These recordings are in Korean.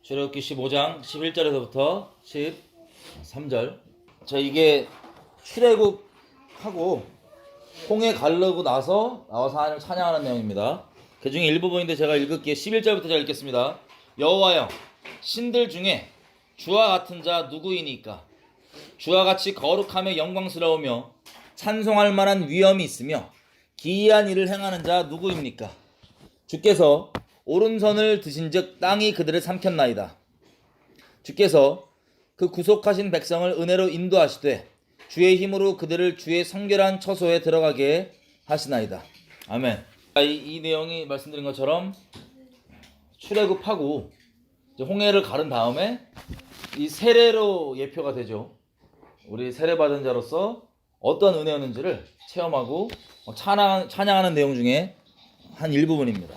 출애굽기 15장 11절에서부터 13절. 이게 출애굽하고 홍해 가르고 나서 나와서 하나님을 찬양하는 내용입니다. 그 중에 일부분인데 제가 읽을게요. 11절부터 제가 읽겠습니다. 여호와여, 신들 중에 주와 같은 자 누구이니까? 주와 같이 거룩하며 영광스러우며 찬송할 만한 위엄이 있으며 기이한 일을 행하는 자 누구입니까? 주께서 오른손을 드신즉 땅이 그들을 삼켰나이다. 주께서 그 구속하신 백성을 은혜로 인도하시되 주의 힘으로 그들을 주의 성결한 처소에 들어가게 하시나이다. 아멘. 이 내용이 말씀드린 것처럼 출애굽하고 홍해를 가른 다음에 이 세례로 예표가 되죠. 우리 세례받은 자로서 어떤 은혜였는지를 체험하고 찬양하는 내용 중에 한 일부분입니다.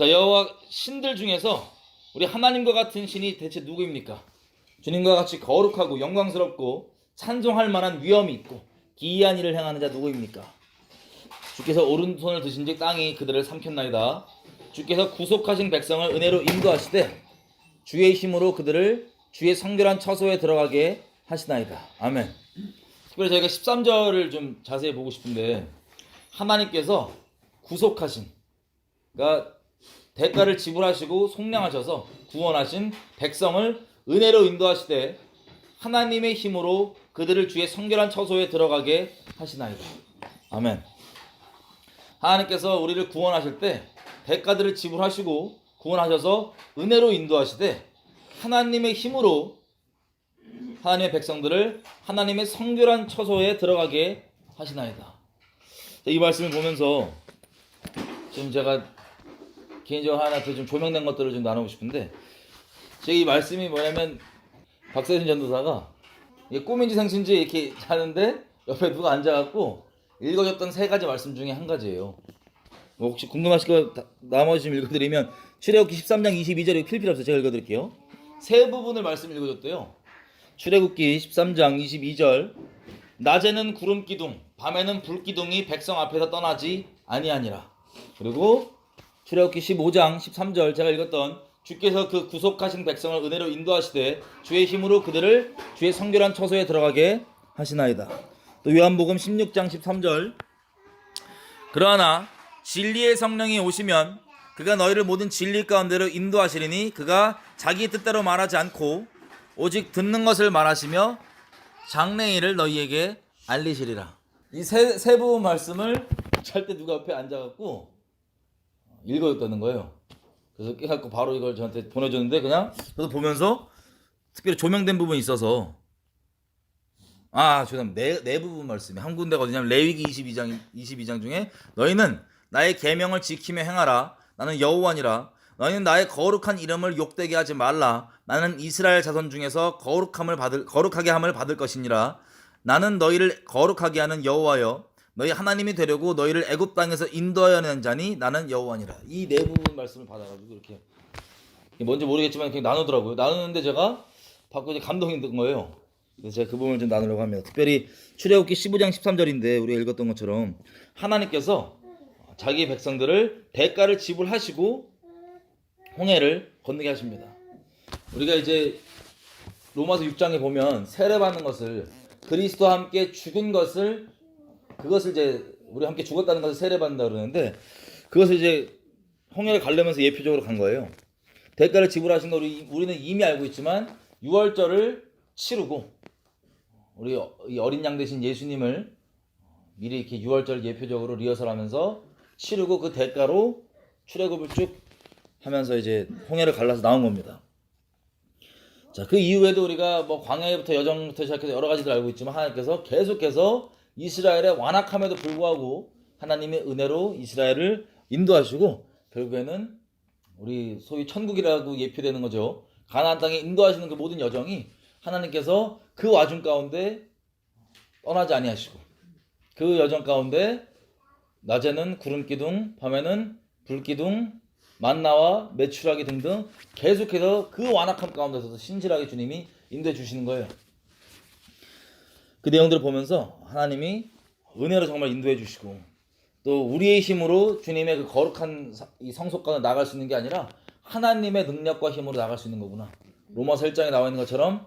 여호와 신들 중에서 우리 하나님과 같은 신이 대체 누구입니까? 주님과 같이 거룩하고 영광스럽고 찬송할 만한 위엄이 있고 기이한 일을 행하는 자 누구입니까? 주께서 오른손을 드신즉 땅이 그들을 삼켰나이다. 주께서 구속하신 백성을 은혜로 인도하시되 주의 힘으로 그들을 주의 성결한 처소에 들어가게 하시나이다. 아멘. 특별히 저희가 13절을 좀 자세히 보고 싶은데, 하나님께서 구속하신, 그러니까 대가를 지불하시고 속량하셔서 구원하신 백성을 은혜로 인도하시되 하나님의 힘으로 그들을 주의 성결한 처소에 들어가게 하시나이다. 아멘. 하나님께서 우리를 구원하실 때 대가들을 지불하시고 구원하셔서 은혜로 인도하시되 하나님의 힘으로 하나님의 백성들을 하나님의 성결한 처소에 들어가게 하시나이다. 이 말씀을 보면서 지금 제가 개인적으로 하나한테 좀 조명된 것들을 좀 나누고 싶은데, 제 이 말씀이 뭐냐면 박세진 전도사가 꿈인지 생신지 이렇게 하는데 옆에 누가 앉아갖고 읽어줬던 세 가지 말씀 중에 한 가지예요. 혹시 궁금하실 거 나머지 좀 읽어드리면 출애굽기 13장 22절에 필요 없어요. 제가 읽어드릴게요. 세 부분을 말씀 읽어줬대요. 출애굽기 13장 22절, 낮에는 구름 기둥 밤에는 불 기둥이 백성 앞에서 떠나지 아니하니라. 그리고 출애굽기 15장 13절 제가 읽었던, 주께서 그 구속하신 백성을 은혜로 인도하시되 주의 힘으로 그들을 주의 성결한 처소에 들어가게 하시나이다. 또 요한복음 16장 13절, 그러나 진리의 성령이 오시면 그가 너희를 모든 진리 가운데로 인도하시리니 그가 자기 뜻대로 말하지 않고 오직 듣는 것을 말하시며 장래일을 너희에게 알리시리라. 이 세 부분 말씀을 잘 때 누가 옆에 앉아갖고 읽어줬다는 거예요. 그래서 깨갖고 바로 이걸 저한테 보내줬는데, 그냥 저도 보면서 특별히 조명된 부분이 있어서, 죄송합니다. 네 부분 말씀이 한 군데가 어디냐면 레위기 22장 중에 너희는 나의 계명을 지키며 행하라. 나는 여호와니라. 너희는 나의 거룩한 이름을 욕되게 하지 말라. 나는 이스라엘 자손 중에서 거룩하게 함을 받을 것이니라. 나는 너희를 거룩하게 하는 여호와여. 너희 하나님이 되려고 너희를 애굽 땅에서 인도하여 낸 자니 나는 여호와니라. 이 네 부분 말씀을 받아가지고 이렇게 뭔지 모르겠지만 그냥 나누더라고요. 나누는데 제가 받고 이제 감동이 든 거예요. 그래서 제가 그 부분을 좀 나누려고 합니다. 특별히 출애굽기 15장 13절인데 우리가 읽었던 것처럼 하나님께서 자기 백성들을 대가를 지불하시고 홍해를 건너게 하십니다. 우리가 이제 로마서 6장에 보면 세례받는 것을, 그리스도와 함께 죽은 것을, 그것을 이제 우리 함께 죽었다는 것을 세례받는다 그러는데, 그것을 이제 홍해를 가려면서 예표적으로 간 거예요. 대가를 지불하신 거 우리는 이미 알고 있지만 6월절을 치르고 우리 이 어린 양 되신 예수님을 미리 이렇게 6월절 예표적으로 리허설하면서 치르고 그 대가로 출애굽을 쭉 하면서 이제 홍해를 갈라서 나온 겁니다. 그 이후에도 우리가 광야부터 여정부터 시작해서 여러 가지들 알고 있지만 하나님께서 계속해서 이스라엘의 완악함에도 불구하고 하나님의 은혜로 이스라엘을 인도하시고 결국에는 우리 소위 천국이라고 예표되는 거죠. 가나안 땅에 인도하시는 그 모든 여정이 하나님께서 그 와중 가운데 떠나지 아니하시고 그 여정 가운데 낮에는 구름 기둥, 밤에는 불 기둥, 만나와 메추라기 등등 계속해서 그 완악함 가운데서도 신실하게 주님이 인도해 주시는 거예요. 그 내용들을 보면서 하나님이 은혜로 정말 인도해 주시고, 또 우리의 힘으로 주님의 그 거룩한 이 성소까지 나갈 수 있는 게 아니라 하나님의 능력과 힘으로 나갈 수 있는 거구나. 로마서 1장에 나와 있는 것처럼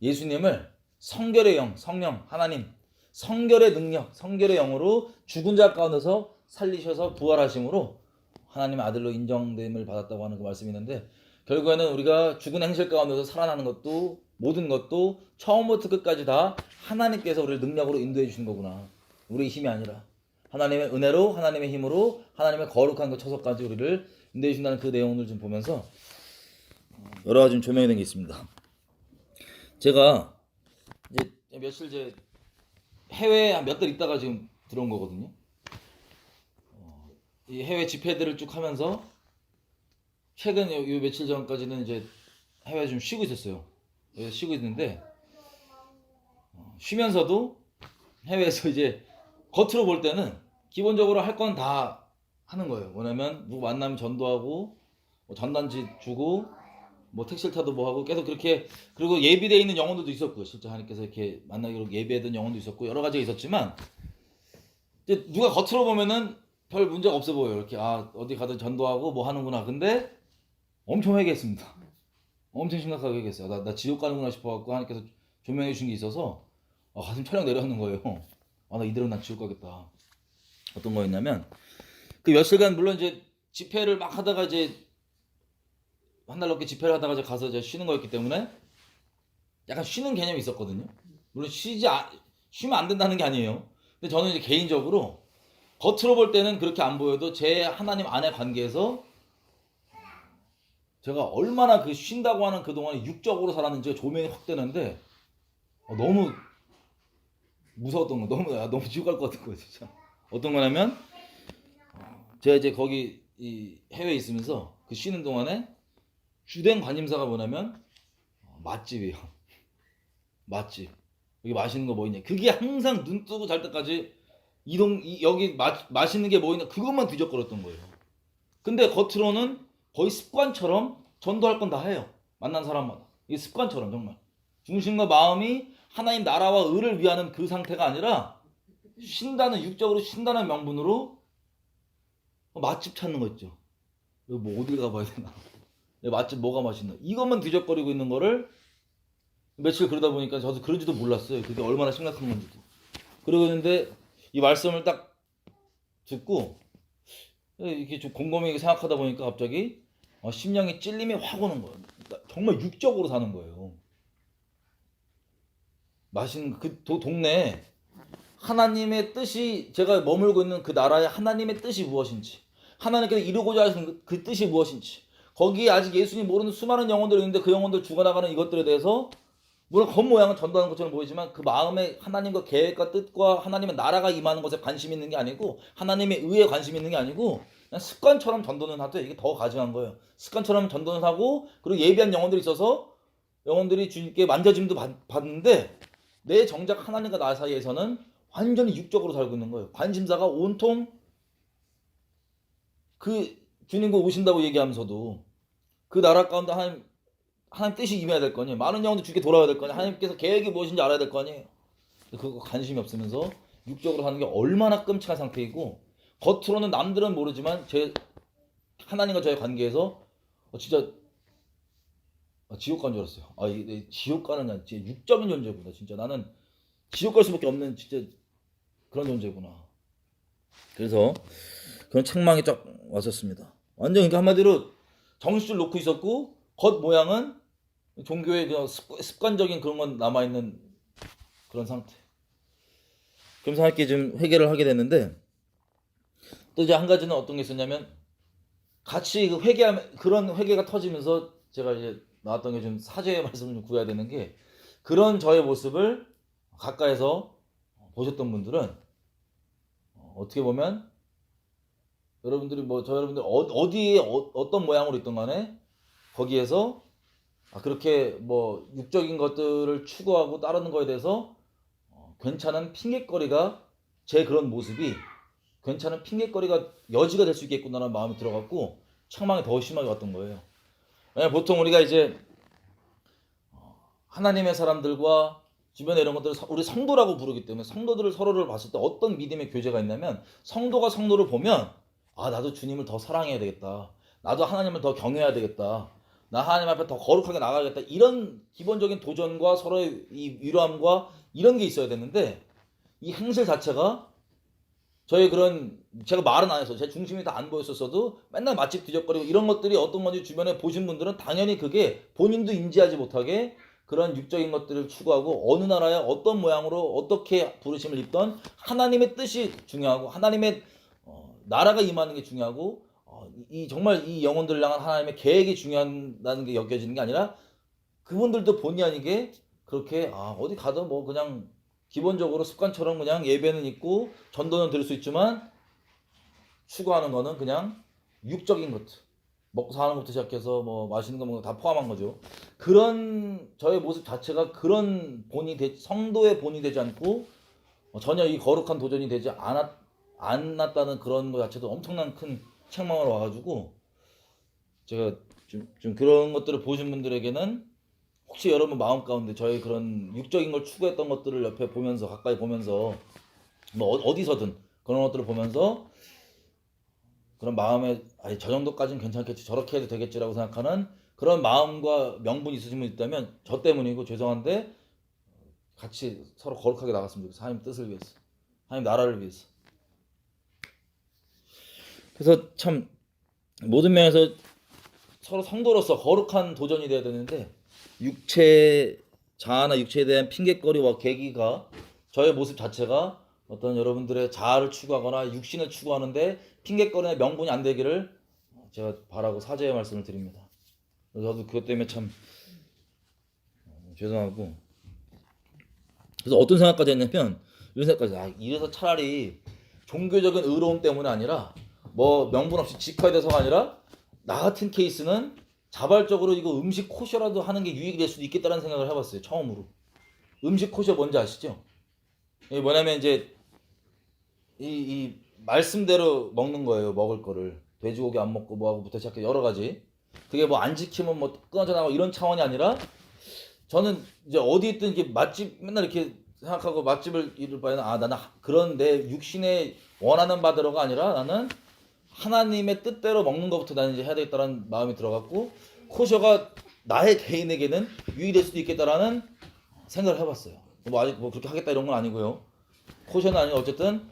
예수님을 성결의 영, 성령, 하나님, 성결의 능력, 성결의 영으로 죽은 자 가운데서 살리셔서 부활하심으로 하나님의 아들로 인정됨을 받았다고 하는 그 말씀이 있는데, 결국에는 우리가 죽은 행실 가운데서 살아나는 것도 모든 것도 처음부터 끝까지 다 하나님께서 우리를 능력으로 인도해 주시는 거구나. 우리의 힘이 아니라 하나님의 은혜로, 하나님의 힘으로, 하나님의 거룩한 그 처소까지 우리를 인도해 주신다는 그 내용을 좀 보면서 여러 가지 좀 조명이 된 게 있습니다. 제가 이제 며칠 이제 해외에 한 몇 달 있다가 지금 들어온 거거든요. 이 해외 집회들을 쭉 하면서 최근 요 며칠 전까지는 이제 해외에 좀 쉬고 있었어요. 쉬고 있는데 쉬면서도 해외에서 이제 겉으로 볼 때는 기본적으로 할 건 다 하는 거예요. 뭐냐면 누구 만나면 전도하고 뭐 전단지 주고 뭐 택시를 타도 뭐 하고 계속 그렇게, 그리고 예비되어 있는 영혼들도 있었고요. 실제 하나님께서 이렇게 만나기로 예비했던 영혼도 있었고 여러 가지가 있었지만, 이제 누가 겉으로 보면은 별 문제가 없어 보여요. 이렇게 어디 가든 전도하고 뭐 하는구나. 근데 엄청 회개했습니다. 엄청 심각하게 회개했어요. 나 지옥 가는구나 싶어갖고 하나님께서 조명해 주신 게 있어서 가슴 철렁 내려앉는 거예요. 나 이대로 난 지옥 가겠다. 어떤 거였냐면, 그 며칠간 물론 이제 집회를 막 하다가 이제 한 달 넘게 집회를 하다가 이제 가서 이제 쉬는 거였기 때문에 약간 쉬는 개념이 있었거든요. 물론 쉬면 안 된다는 게 아니에요. 근데 저는 이제 개인적으로 겉으로 볼 때는 그렇게 안 보여도 제 하나님 안의 관계에서 제가 얼마나 그 쉰다고 하는 그동안에 육적으로 살았는지가 조명이 확 되는데 너무 무서웠던 거, 너무 지옥 갈 것 같은 거예요, 진짜. 어떤 거냐면 제가 이제 거기 이 해외에 있으면서 그 쉬는 동안에 주된 관심사가 뭐냐면 맛집이에요. 맛집. 여기 맛있는 거 뭐 있냐. 그게 항상 눈 뜨고 잘 때까지 여기 맛있는 게 뭐 있냐. 그것만 뒤적거렸던 거예요. 근데 겉으로는 거의 습관처럼 전도할 건 다 해요. 만난 사람마다. 이게 습관처럼 정말. 중심과 마음이 하나님 나라와 의를 위하는 그 상태가 아니라 육적으로 쉰다는 명분으로 맛집 찾는 거 있죠. 여기 뭐 어딜 가봐야 되나. 맛집 뭐가 맛있나. 이것만 뒤적거리고 있는 거를 며칠 그러다 보니까 저도 그런지도 몰랐어요. 그게 얼마나 심각한 건지도. 그러고 있는데 이 말씀을 딱 듣고 이렇게 좀 곰곰이 생각하다 보니까 갑자기 심령의 찔림이 확 오는 거예요. 정말 육적으로 사는 거예요. 맛있는 그 동네에 하나님의 뜻이, 제가 머물고 있는 그 나라의 하나님의 뜻이 무엇인지, 하나님께서 이루고자 하시는 그 뜻이 무엇인지, 거기에 아직 예수님 모르는 수많은 영혼들이 있는데 그 영혼들 죽어나가는 이것들에 대해서 물론 겉모양은 전도하는 것처럼 보이지만 그 마음에 하나님과 계획과 뜻과 하나님의 나라가 임하는 것에 관심이 있는 게 아니고, 하나님의 의에 관심이 있는 게 아니고 그냥 습관처럼 전도는 하되, 이게 더 가증한 거예요. 습관처럼 전도는 하고, 그리고 예비한 영혼들이 있어서 영혼들이 주님께 만져짐도 받는데 내 정작 하나님과 나 사이에서는 완전히 육적으로 살고 있는 거예요. 관심사가 온통 그 주님과 오신다고 얘기하면서도 그 나라 가운데 하나님 뜻이 임해야 될 거 아니에요. 많은 영혼들 주께 돌아와야 될 거 아니에요. 하나님께서 계획이 무엇인지 알아야 될 거 아니에요. 그거 관심이 없으면서 육적으로 사는 게 얼마나 끔찍한 상태이고, 겉으로는 남들은 모르지만 제 하나님과 저의 관계에서 진짜 지옥 간 줄 알았어요. 지옥 가는 진짜 육적인 존재구나. 진짜 나는 지옥 갈 수밖에 없는 진짜 그런 존재구나. 그래서 그런 책망이 쫙 왔었습니다. 완전 그러니까 한마디로 정신줄 놓고 있었고, 겉 모양은 종교의 그 습관적인 그런 건 남아있는 그런 상태. 그러면서 함께 좀 회개를 하게 됐는데, 또 이제 한 가지는 어떤 게 있었냐면, 같이 그 그런 회개가 터지면서 제가 이제 나왔던 게 좀 사죄의 말씀을 좀 구해야 되는 게, 그런 저의 모습을 가까이서 보셨던 분들은 어떻게 보면 여러분들이 여러분들 어디에 어떤 모양으로 있던 간에 거기에서 그렇게 육적인 것들을 추구하고 따르는 거에 대해서 괜찮은 핑계거리가, 제 그런 모습이 괜찮은 핑계거리가 여지가 될 수 있겠구나라는 마음이 들어갖고 책망이 더 심하게 왔던 거예요. 왜냐면 보통 우리가 이제 하나님의 사람들과 주변에 이런 것들을 우리 성도라고 부르기 때문에, 성도들을 서로를 봤을 때 어떤 믿음의 교제가 있냐면, 성도가 성도를 보면 나도 주님을 더 사랑해야 되겠다, 나도 하나님을 더 경외해야 되겠다. 나 하나님 앞에 더 거룩하게 나가야겠다. 이런 기본적인 도전과 서로의 이 위로함과 이런 게 있어야 되는데 이 행실 자체가 저희 그런 제가 말은 안 해서 제 중심이 다 안 보였었어도 맨날 맛집 뒤적거리고 이런 것들이 어떤 건지 주변에 보신 분들은 당연히 그게 본인도 인지하지 못하게 그런 육적인 것들을 추구하고 어느 나라에 어떤 모양으로 어떻게 부르심을 입던 하나님의 뜻이 중요하고 하나님의 나라가 임하는 게 중요하고 이 정말 이 영혼들을 향한 하나님의 계획이 중요하다는 게 여겨지는 게 아니라 그분들도 본의 아니게 그렇게 어디 가도 뭐 그냥 기본적으로 습관처럼 그냥 예배는 있고 전도는 드릴 수 있지만 추구하는 거는 그냥 육적인 것 먹고 사는 것부터 시작해서 뭐 맛있는 거 먹는 거 다 포함한 거죠. 그런 저의 모습 자체가 그런 성도의 본이 되지 않고 전혀 이 거룩한 도전이 되지 않았다는 그런 것 자체도 엄청난 큰 책망을 와가지고 제가 좀 그런 것들을 보신 분들에게는 혹시 여러분 마음 가운데 저희 그런 육적인 걸 추구했던 것들을 옆에 보면서 가까이 보면서 뭐 어디서든 그런 것들을 보면서 그런 마음에 저 정도까지는 괜찮겠지 저렇게 해도 되겠지라고 생각하는 그런 마음과 명분이 있으신 분 있다면 저 때문이고 죄송한데 같이 서로 거룩하게 나갔으면 좋겠어요. 하나님 뜻을 위해서 하나님 나라를 위해서. 그래서 참 모든 면에서 서로 성도로서 거룩한 도전이 돼야 되는데 자아나 육체에 대한 핑계거리와 계기가 저의 모습 자체가 어떤 여러분들의 자아를 추구하거나 육신을 추구하는데 핑계거리나 명분이 안 되기를 제가 바라고 사죄의 말씀을 드립니다. 저도 그것 때문에 참 죄송하고 그래서 어떤 생각까지 했냐면 이런 생각까지 이래서 차라리 종교적인 의로움 때문에 아니라 뭐 명분 없이 직화에 대해서가 아니라 나 같은 케이스는 자발적으로 이거 음식 코셔라도 하는 게 유익이 될 수도 있겠다는 생각을 해봤어요. 처음으로. 음식 코셔 뭔지 아시죠? 이게 뭐냐면 이제 이 말씀대로 먹는 거예요. 먹을 거를. 돼지고기 안 먹고 뭐하고부터 시작해 여러 가지. 그게 뭐 안 지키면 뭐 끊어져 나가고 이런 차원이 아니라 저는 이제 어디 있든 이렇게 맛집 맨날 이렇게 생각하고 맛집을 이룰 바에는 나는 그런 내 육신의 원하는 바대로가 아니라 나는 하나님의 뜻대로 먹는 것부터 나는 이제 해야 되겠다라는 마음이 들어갔고 코셔가 나의 개인에게는 유익이 될 수도 있겠다라는 생각을 해봤어요. 뭐 아직 뭐 그렇게 하겠다 이런 건 아니고요. 코셔는 아니고 어쨌든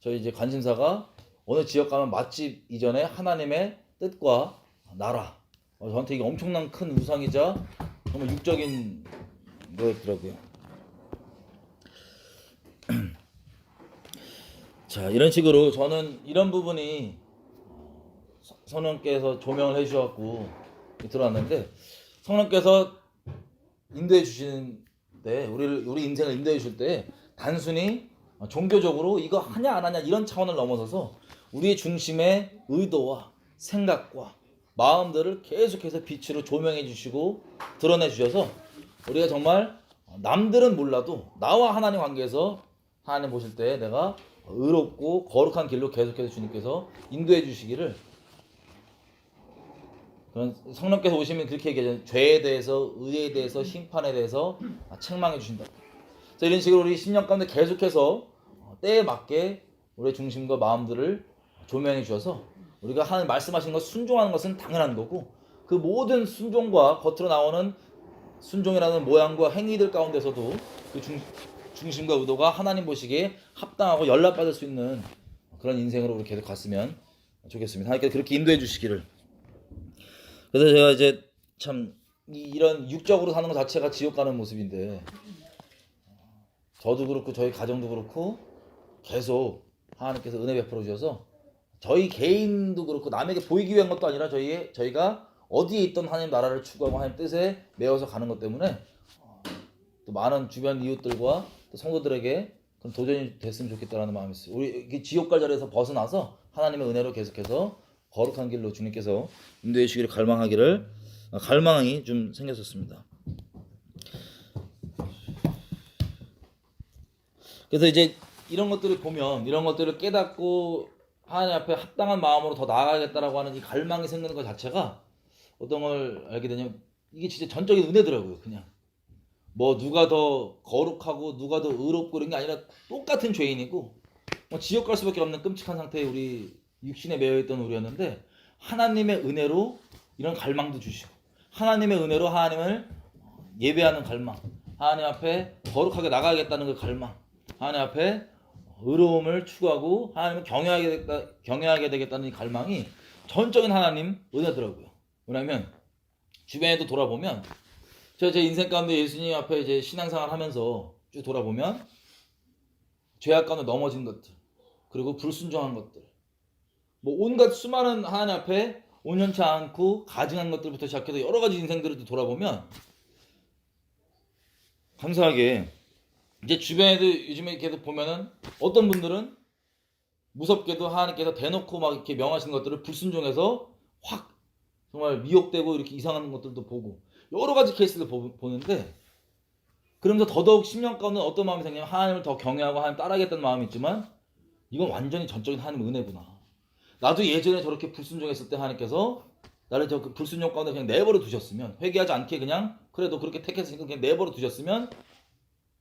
저희 이제 관심사가 어느 지역 가면 맛집 이전에 하나님의 뜻과 나라. 저한테 이게 엄청난 큰 우상이자 정말 육적인 거였더라고요. 자, 이런 식으로 저는 이런 부분이 성령께서 조명을 해주셔갖고 들어왔는데 성령께서 인도해 주시는데 우리 인생을 인도해 주실 때 단순히 종교적으로 이거 하냐 안 하냐 이런 차원을 넘어서서 우리의 중심의 의도와 생각과 마음들을 계속해서 빛으로 조명해 주시고 드러내 주셔서 우리가 정말 남들은 몰라도 나와 하나님 관계에서 하나님 보실 때 내가 의롭고 거룩한 길로 계속해서 주님께서 인도해 주시기를 그런 성령께서 오시면 그렇게 얘기하잖아요. 죄에 대해서 의에 대해서 심판에 대해서 책망해 주신다. 그래서 이런 식으로 우리 10년 가운데 계속해서 때에 맞게 우리의 중심과 마음들을 조명해 주셔서 우리가 하나님 말씀하신 것 순종하는 것은 당연한 거고 그 모든 순종과 겉으로 나오는 순종이라는 모양과 행위들 가운데서도 그 중심과 의도가 하나님 보시기에 합당하고 연락받을 수 있는 그런 인생으로 우리 계속 갔으면 좋겠습니다. 하나님께서 그렇게 인도해 주시기를. 그래서 제가 이제 참 이런 육적으로 사는 것 자체가 지옥 가는 모습인데 저도 그렇고 저희 가정도 그렇고 계속 하나님께서 은혜 베풀어 주셔서 저희 개인도 그렇고 남에게 보이기 위한 것도 아니라 저희가 어디에 있던 하나님 나라를 추구하고 하나님 뜻에 매어서 가는 것 때문에 또 많은 주변 이웃들과 또 성도들에게 그런 도전이 됐으면 좋겠다라는 마음이 있어요. 우리 지옥 갈 자리에서 벗어나서 하나님의 은혜로 계속해서 거룩한 길로 주님께서 인도해 주시기를 갈망이 좀 생겼었습니다. 그래서 이제 이런 것들을 보면 이런 것들을 깨닫고 하나님 앞에 합당한 마음으로 더 나아가겠다라고 하는 이 갈망이 생기는 것 자체가 어떤 걸 알게 되냐면 이게 진짜 전적인 은혜더라고요. 그냥 뭐 누가 더 거룩하고 누가 더 의롭고 이런 게 아니라 똑같은 죄인이고 뭐 지옥 갈 수밖에 없는 끔찍한 상태의 우리 육신에 매여있던 우리였는데 하나님의 은혜로 이런 갈망도 주시고, 하나님의 은혜로 하나님을 예배하는 갈망, 하나님 앞에 거룩하게 나가야겠다는 그 갈망, 하나님 앞에 의로움을 추구하고 하나님을 경외하게 되겠다는 이 갈망이 전적인 하나님 은혜더라고요. 왜냐하면 주변에도 돌아보면 제가 제 인생 가운데 예수님 앞에 이제 신앙생활 하면서 쭉 돌아보면 죄악 가운데 넘어진 것들, 그리고 불순종한 것들, 뭐 온갖 수많은 하나님 앞에 온전치 않고 가증한 것들부터 시작해서 여러 가지 인생들을 돌아보면 감사하게 이제 주변에도 요즘에 계속 보면은 어떤 분들은 무섭게도 하나님께서 대놓고 막 이렇게 명하시는 것들을 불순종해서 확 정말 미혹되고 이렇게 이상한 것들도 보고 여러 가지 케이스를 보는데, 그러면서 더더욱 10년 가운데 어떤 마음이 생기냐면 하나님을 더 경외하고 하나님 따라하겠다는 마음이 있지만 이건 완전히 전적인 하나님의 은혜구나. 나도 예전에 저렇게 불순종했을 때 하나님께서 나를 저 그 불순종 가운데 그냥 내버려 두셨으면, 회개하지 않게 그냥 그래도 그렇게 택했으니까 그냥 내버려 두셨으면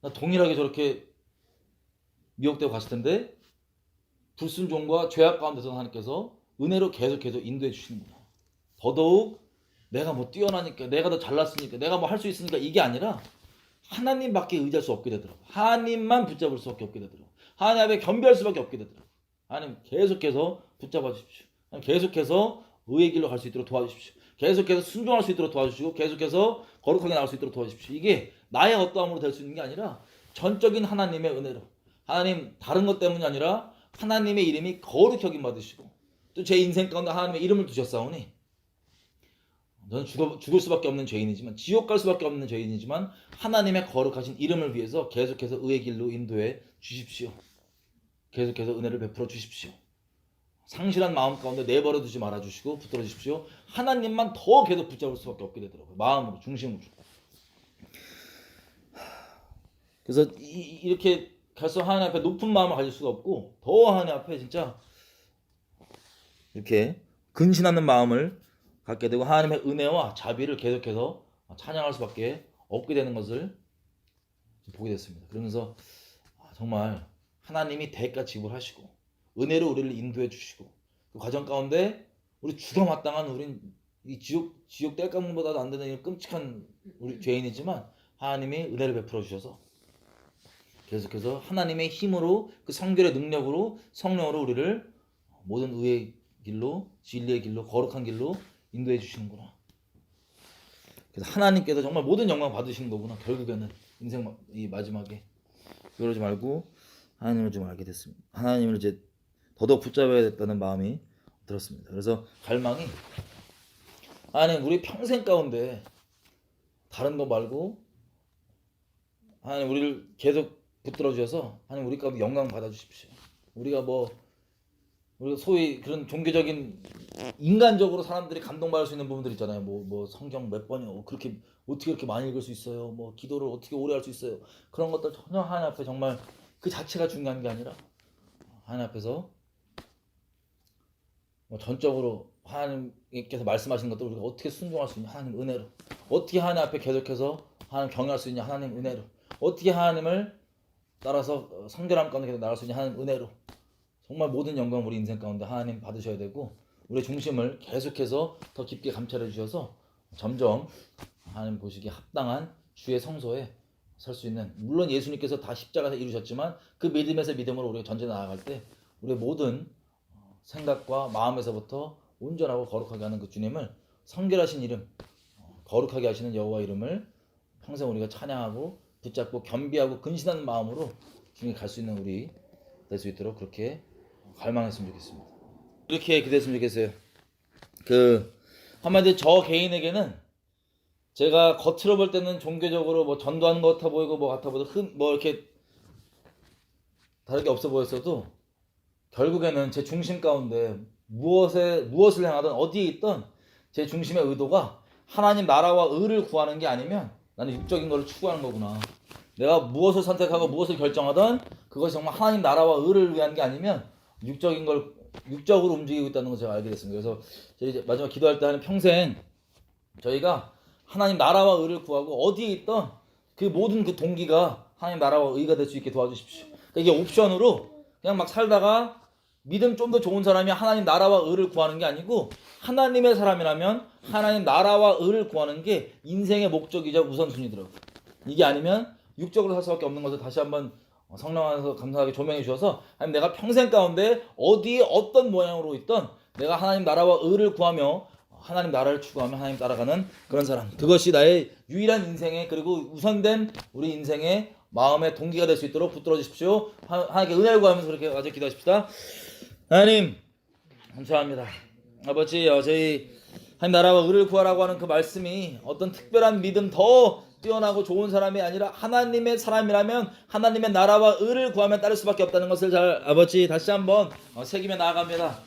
나 동일하게 저렇게 미혹되고 갔을 텐데, 불순종과 죄악 가운데서 하나님께서 은혜로 계속해서 인도해 주시는구나. 더더욱 내가 뭐 뛰어나니까, 내가 더 잘났으니까, 내가 뭐 할 수 있으니까 이게 아니라 하나님밖에 의지할 수 없게 되더라고. 하나님만 붙잡을 수밖에 없게 되더라고. 하나님 앞에 겸비할 수밖에 없게 되더라고. 하나님 계속해서 붙잡아 주십시오. 하나님 계속해서 의의 길로 갈 수 있도록 도와주십시오. 계속해서 순종할 수 있도록 도와주시고 계속해서 거룩하게 나갈 수 있도록 도와주십시오. 이게 나의 어떠함으로 될 수 있는 게 아니라 전적인 하나님의 은혜로, 하나님 다른 것 때문이 아니라 하나님의 이름이 거룩히 여김 받으시고 또 제 인생 가운데 하나님의 이름을 두셨사오니 저는 죽을 수밖에 없는 죄인이지만, 지옥 갈 수밖에 없는 죄인이지만 하나님의 거룩하신 이름을 위해서 계속해서 의의 길로 인도해 주십시오. 계속해서 은혜를 베풀어 주십시오. 상실한 마음 가운데 내버려 두지 말아 주시고 붙들어 주십시오. 하나님만 더 계속 붙잡을 수밖에 없게 되더라고요. 마음으로, 중심으로. 그래서 이렇게 갈수록 하나님 앞에 높은 마음을 가질 수가 없고 더 하나님 앞에 진짜 이렇게 근신하는 마음을 갖게 되고 하나님의 은혜와 자비를 계속해서 찬양할 수밖에 없게 되는 것을 보게 됐습니다. 그러면서 정말 하나님이 대가 지불하시고 은혜로 우리를 인도해 주시고 그 과정 가운데 우리 죽어마땅한 우린 이 지옥 땔감보다도 안 되는 끔찍한 우리 죄인이지만 하나님이 은혜를 베풀어 주셔서 계속해서 하나님의 힘으로 그 성결의 능력으로 성령으로 우리를 모든 의의 길로, 진리의 길로, 거룩한 길로 인도해 주시는구나. 그래서 하나님께서 정말 모든 영광 받으시는 거구나. 결국에는 인생 이 마지막에 그러지 말고 하나님을 좀 알게 됐습니다. 하나님을 이제 더더욱 붙잡아야겠다는 마음이 들었습니다. 그래서 갈망이 하나님 우리 평생 가운데 다른 거 말고 하나님 우리를 계속 붙들어 주셔서 하나님 우리 가운데 영광 받아 주십시오. 우리가 소위 그런 종교적인 인간적으로 사람들이 감동받을 수 있는 부분들 있잖아요. 뭐 성경 몇 번이요. 그렇게 어떻게 그렇게 많이 읽을 수 있어요. 뭐 기도를 어떻게 오래 할 수 있어요. 그런 것들 전혀 하나님 앞에 정말 그 자체가 중요한 게 아니라 하나님 앞에서 전적으로 하나님께서 말씀하신 것들 우리가 어떻게 순종할 수 있냐, 하나님 은혜로. 어떻게 하나님 앞에 계속해서 하나님 경외할 수 있냐, 하나님 은혜로. 어떻게 하나님을 따라서 성결함 가운데 계속 나갈 수 있냐, 하나님 은혜로. 정말 모든 영광 우리 인생 가운데 하나님 받으셔야 되고 우리의 중심을 계속해서 더 깊게 감찰해 주셔서 점점 하나님 보시기에 합당한 주의 성소에 설 수 있는, 물론 예수님께서 다 십자가에서 이루셨지만 그 믿음에서 믿음으로 우리가 전진해 나아갈 때 우리의 모든 생각과 마음에서부터 온전하고 거룩하게 하는 그 주님을, 성결하신 이름, 거룩하게 하시는 여호와 이름을 평생 우리가 찬양하고 붙잡고 겸비하고 근신하는 마음으로 주님께 갈 수 있는 우리 될 수 있도록 그렇게 갈망했으면 좋겠습니다. 이렇게 기도했으면 좋겠어요. 한마디로 저 개인에게는 제가 겉으로 볼 때는 종교적으로 뭐 전도하는 것 같아 보이고 뭐 같아 보이고 뭐 이렇게 다르게 없어 보였어도 결국에는 제 중심 가운데 무엇을 향하든 어디에 있든 제 중심의 의도가 하나님 나라와 의를 구하는 게 아니면 나는 육적인 것을 추구하는 거구나. 내가 무엇을 선택하고 무엇을 결정하든 그것이 정말 하나님 나라와 의를 위한 게 아니면 육적으로 움직이고 있다는 것을 제가 알게 됐습니다. 그래서 저희 마지막 기도할 때 하는 평생 저희가 하나님 나라와 의를 구하고 어디에 있든 그 모든 그 동기가 하나님 나라와 의가 될 수 있게 도와주십시오. 그러니까 이게 옵션으로 그냥 막 살다가 믿음 좀 더 좋은 사람이 하나님 나라와 의를 구하는 게 아니고 하나님의 사람이라면 하나님 나라와 의를 구하는 게 인생의 목적이자 우선순위더라고요. 이게 아니면 육적으로 살 수밖에 없는 것을 다시 한번 성령 안에서 감사하게 조명해 주셔서 하나님 내가 평생 가운데 어디에 어떤 모양으로 있던 내가 하나님 나라와 의를 구하며 하나님 나라를 추구하며 하나님 따라가는 그런 사람, 그것이 나의 유일한 인생의 그리고 우선된 우리 인생의 마음의 동기가 될 수 있도록 붙들어 주십시오. 하나님께 은혜를 구하면서 그렇게 아주 기도하십시다. 하나님 감사합니다. 아버지, 저희 하나님 나라와 의를 구하라고 하는 그 말씀이 어떤 특별한 믿음 더 뛰어나고 좋은 사람이 아니라 하나님의 사람이라면 하나님의 나라와 의를 구하면 따를 수밖에 없다는 것을 잘 아버지 다시 한번 새기며 나아갑니다.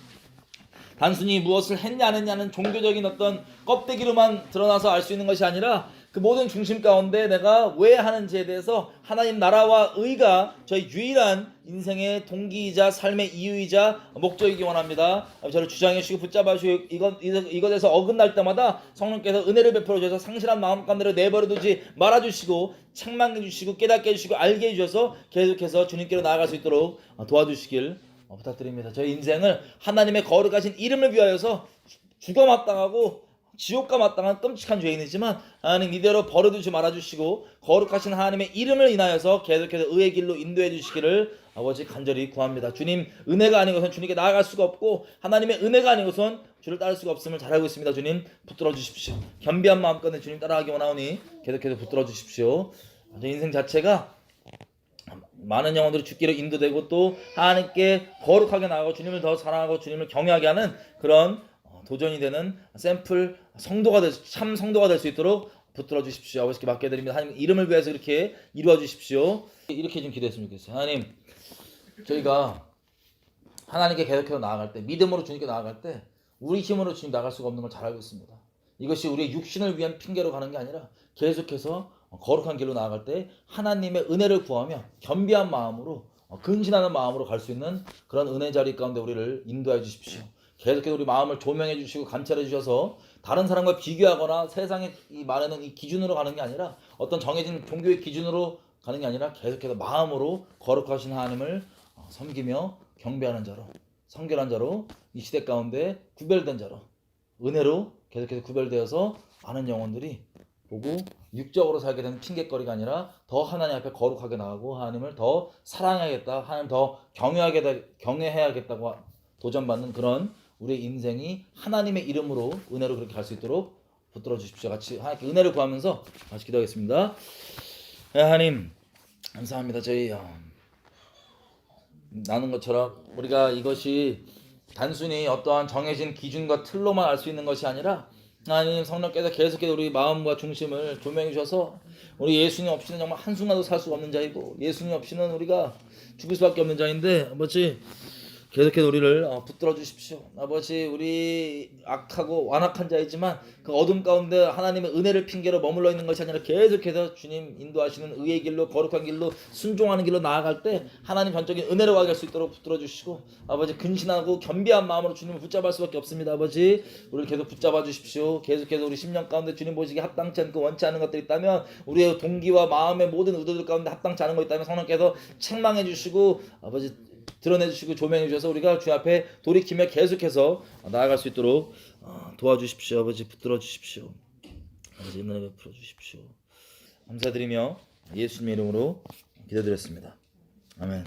단순히 무엇을 했냐 안 했냐는 종교적인 어떤 껍데기로만 드러나서 알 수 있는 것이 아니라 그 모든 중심 가운데 내가 왜 하는지에 대해서 하나님 나라와 의가 저희 유일한 인생의 동기이자 삶의 이유이자 목적이기 원합니다. 저를 주장해 주시고 붙잡아 주시고 이것에서 어긋날 때마다 성령께서 은혜를 베풀어 주셔서 상실한 마음 가운데로 내버려 두지 말아 주시고 책망해 주시고 깨닫게 해 주시고 알게 해 주셔서 계속해서 주님께로 나아갈 수 있도록 도와주시길 부탁드립니다. 저희 인생을 하나님의 거룩하신 이름을 위하여서 죽어 마땅하고 지옥과 마땅한 끔찍한 죄인이지만 하나님 이대로 버려두지 말아주시고 거룩하신 하나님의 이름을 인하여서 계속해서 의의 길로 인도해 주시기를 아버지 간절히 구합니다. 주님 은혜가 아닌 것은 주님께 나아갈 수가 없고 하나님의 은혜가 아닌 것은 주를 따를 수가 없음을 잘 알고 있습니다. 주님 붙들어 주십시오. 겸비한 마음 가운데 주님 따라가기 원하오니 계속해서 붙들어 주십시오. 인생 자체가 많은 영혼들이 죽기로 인도되고 또 하나님께 거룩하게 나아가고 주님을 더 사랑하고 주님을 경외하게 하는 그런 도전이 되는 샘플 성도가 참 성도가 될 수 있도록 붙들어 주십시오. 아버지께 맡겨드립니다. 하나님 이름을 위해서 이렇게 이루어 주십시오. 이렇게 좀 기도했으면 좋겠어요. 하나님, 저희가 하나님께 계속해서 나아갈 때, 믿음으로 주님께 나아갈 때 우리 힘으로 주님 나갈 수가 없는 걸 잘 알고 있습니다. 이것이 우리의 육신을 위한 핑계로 가는 게 아니라 계속해서 거룩한 길로 나아갈 때 하나님의 은혜를 구하며 겸비한 마음으로 근신하는 마음으로 갈 수 있는 그런 은혜 자리 가운데 우리를 인도해 주십시오. 계속해서 우리 마음을 조명해 주시고 감찰해 주셔서 다른 사람과 비교하거나 세상의 이 말하는 이 기준으로 가는 게 아니라 어떤 정해진 종교의 기준으로 가는 게 아니라 계속해서 마음으로 거룩하신 하나님을 섬기며 경배하는 자로, 성결한 자로, 이 시대 가운데 구별된 자로, 은혜로 계속해서 구별되어서 많은 영혼들이 보고 육적으로 살게 되는 핑계거리가 아니라 더 하나님 앞에 거룩하게 나가고 하나님을 더 사랑해야겠다, 하나님 더 경외해야겠다고 도전받는 그런 우리의 인생이 하나님의 이름으로 은혜로 그렇게 갈 수 있도록 붙들어 주십시오. 같이 하나님께 은혜를 구하면서 같이 기도하겠습니다. 하나님 감사합니다. 저희 나눈 것처럼 우리가 이것이 단순히 어떠한 정해진 기준과 틀로만 알 수 있는 것이 아니라 하나님 성령께서 계속해서 우리 마음과 중심을 조명해 주셔서 우리 예수님 없이는 정말 한순간도 살 수가 없는 자이고 예수님 없이는 우리가 죽을 수밖에 없는 자인데 아버지 계속해서 우리를 붙들어 주십시오. 아버지, 우리 악하고 완악한 자이지만 그 어둠 가운데 하나님의 은혜를 핑계로 머물러 있는 것이 아니라 계속해서 주님 인도하시는 의의 길로 거룩한 길로 순종하는 길로 나아갈 때 하나님 전적인 은혜로 가게 할 수 있도록 붙들어 주시고 아버지 근신하고 겸비한 마음으로 주님을 붙잡을 수밖에 없습니다. 아버지, 우리를 계속 붙잡아 주십시오. 계속해서 우리 10년 가운데 주님 보시기에 합당치 않고 원치 않은 것들이 있다면 우리의 동기와 마음의 모든 의도들 가운데 합당치 않은 것 있다면 성령께서 책망해 주시고 아버지 드러내주시고 조명해주셔서 우리가 주 앞에 돌이키며 계속해서 나아갈 수 있도록 도와주십시오. 아버지 붙들어 주십시오. 아버지 은혜 베풀어 주십시오. 감사드리며 예수님의 이름으로 기도드렸습니다. 아멘.